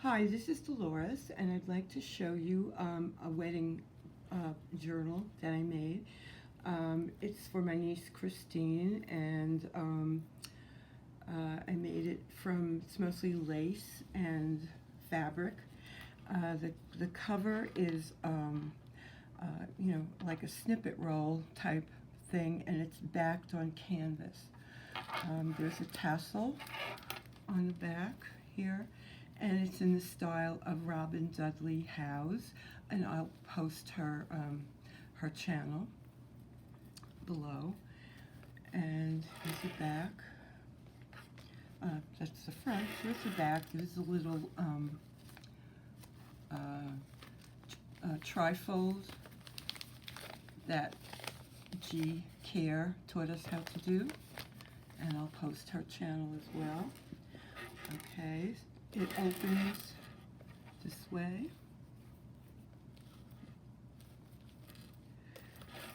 Hi, this is Dolores, and I'd like to show you a wedding journal that I made. It's for my niece Christine, and I made it from, it's mostly lace and fabric. The cover is, like a snippet roll type thing, and it's backed on canvas. There's a tassel on the back here, and it's in the style of Robin Dudley House, and I'll post her channel below. And here's the back. That's the front. Here's the back. There's a little trifold that Kerr taught us how to do, and I'll post her channel as well. Okay, it opens this way,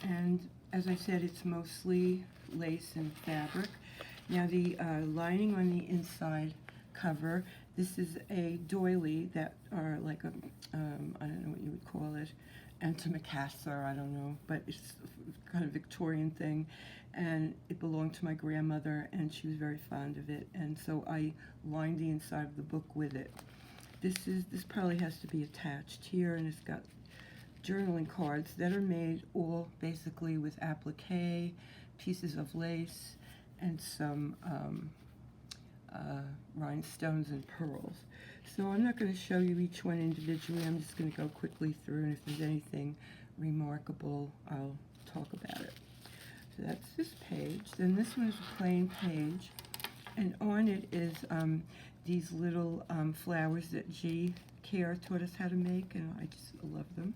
and as I said, it's mostly lace and fabric. Now the lining on the inside cover, this is a doily that are like a, I don't know what you would call it, antimacassar, I don't know, but it's kind of Victorian thing, and it belonged to my grandmother, and she was very fond of it, and so I lined the inside of the book with it. This probably has to be attached here, and it's got journaling cards that are made all basically with applique, pieces of lace, and some rhinestones and pearls. So I'm not going to show you each one individually. I'm just going to go quickly through, and if there's anything remarkable, I'll talk about it. So that's this page. Then this one is a plain page, and on it is these little flowers that Kerr taught us how to make, and I just love them.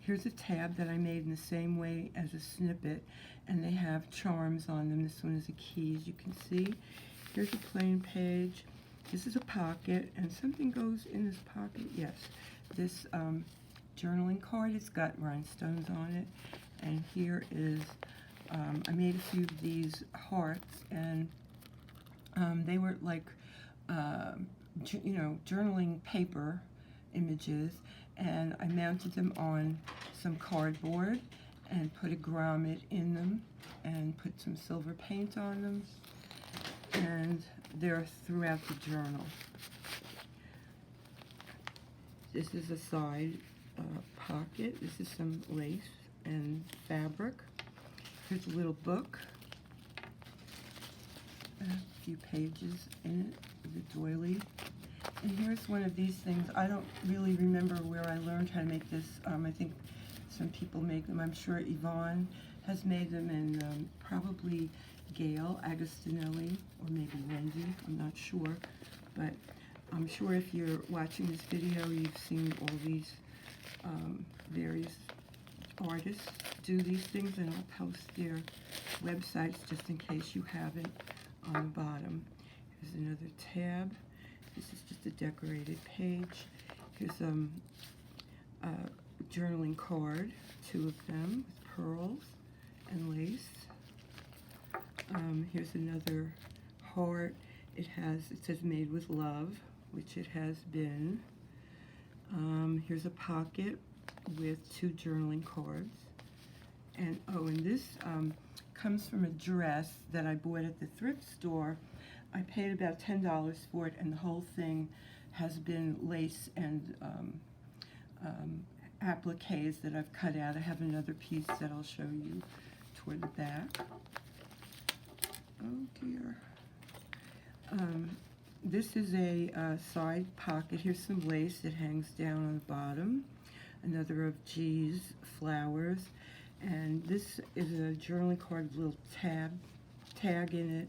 Here's a tab that I made in the same way as a snippet, and they have charms on them. This one is a key, as you can see. Here's a plain page. This is a pocket, and something goes in this pocket. Yes, this journaling card, it's got rhinestones on it. And here is, I made a few of these hearts, and they were like, journaling paper images, and I mounted them on some cardboard and put a grommet in them and put some silver paint on them, and they're throughout the journal. This is a side pocket. This is some lace and fabric. Here's a little book, a few pages in it, the doily. And here's one of these things. I don't really remember where I learned how to make this. I think some people make them. I'm sure Yvonne has made them, and probably Gayle Agostinelli, or maybe Wendy, I'm not sure. But I'm sure if you're watching this video, you've seen all these various artists do these things, and I'll post their websites just in case you haven't on the bottom. Here's another tab. This is just a decorated page. Here's a journaling card, two of them, with pearls and lace. Here's another heart. It says made with love, which it has been. Here's a pocket with two journaling cards. And this comes from a dress that I bought at the thrift store. I paid about $10 for it, and the whole thing has been lace and appliques that I've cut out. I have another piece that I'll show you toward the back. Oh dear. This is a side pocket. Here's some lace that hangs down on the bottom. Another of G's flowers. And this is a journaling card with a little tag in it.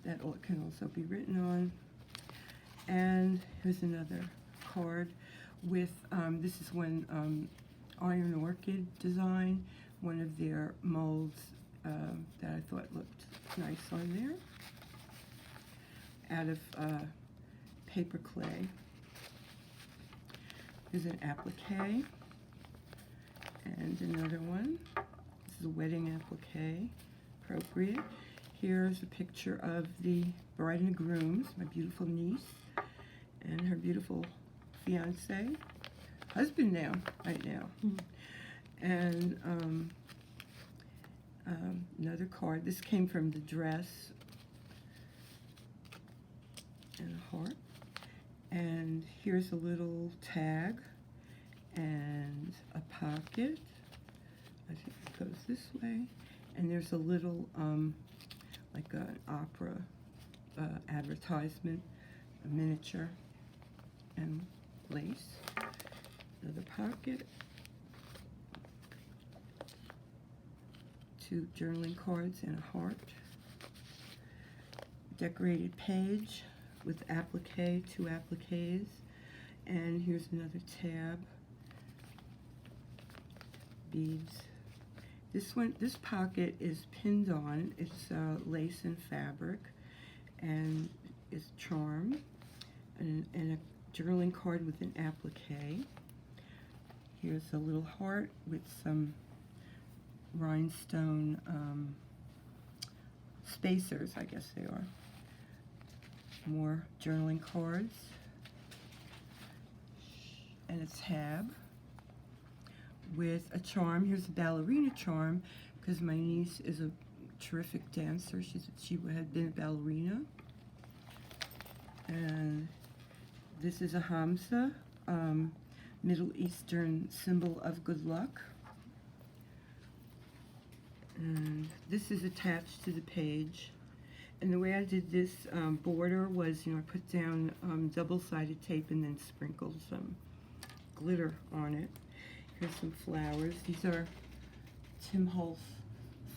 That can also be written on. And here's another card with, this is when Iron Orchid Design, one of their molds that I thought looked nice on there, out of paper clay. Here's an applique, and another one. This is a wedding applique, appropriate. Here's a picture of the bride and grooms, my beautiful niece, and her beautiful fiance, husband now, right now. And another card. This came from the dress, and a heart. And here's a little tag and a pocket. I think it goes this way. And there's a little, like an opera advertisement, a miniature, and lace. Another pocket. 2 journaling cards and a heart. Decorated page with applique, 2 appliques. And here's another tab. Beads. This pocket is pinned on. It's lace and fabric, and it's charm, and a journaling card with an applique. Here's a little heart with some rhinestone spacers, I guess they are. More journaling cards, and a tab with a charm. Here's a ballerina charm, because my niece is a terrific dancer. She had been a ballerina. And this is a Hamsa, Middle Eastern symbol of good luck. And this is attached to the page. And the way I did this border was, I put down double-sided tape and then sprinkled some glitter on it. Here's some flowers. These are Tim Holtz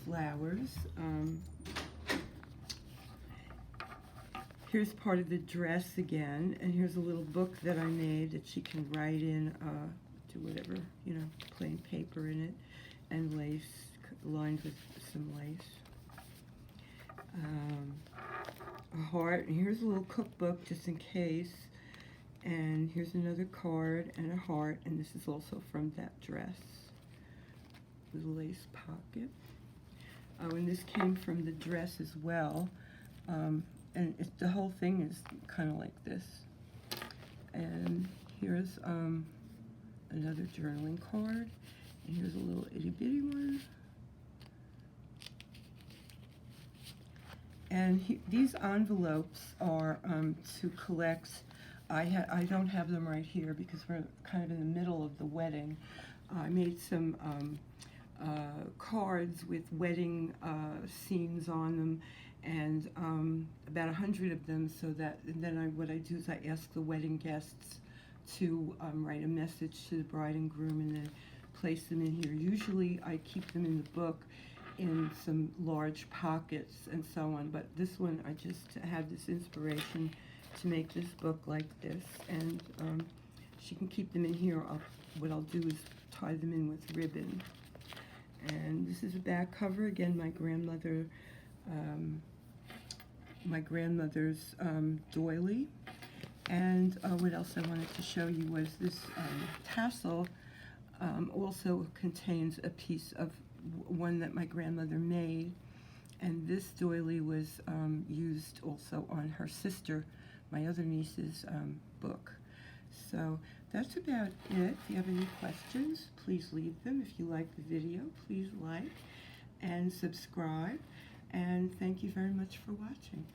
flowers. Here's part of the dress again, and here's a little book that I made that she can write in, do whatever, plain paper in it, and lace, lined with some lace. A heart, and here's a little cookbook just in case. And here's another card and a heart, and this is also from that dress with a lace pocket. Oh, and this came from the dress as well. And the whole thing is kind of like this. And here's another journaling card, and here's a little itty bitty one. And these envelopes are to collect. I don't have them right here because we're kind of in the middle of the wedding. I made some cards with wedding scenes on them, and about 100 of them. So that, and then what I do is I ask the wedding guests to write a message to the bride and groom, and then place them in here. Usually I keep them in the book in some large pockets and so on, but this one I just had this inspiration to make this book like this, and she can keep them in here. What I'll do is tie them in with ribbon. And this is a back cover, again, my grandmother's Doily. And what else I wanted to show you was this tassel also contains a piece of one that my grandmother made, and this doily was used also on her sister, my other niece's book. So that's about it. If you have any questions, please leave them. If you like the video, please like and subscribe. And thank you very much for watching.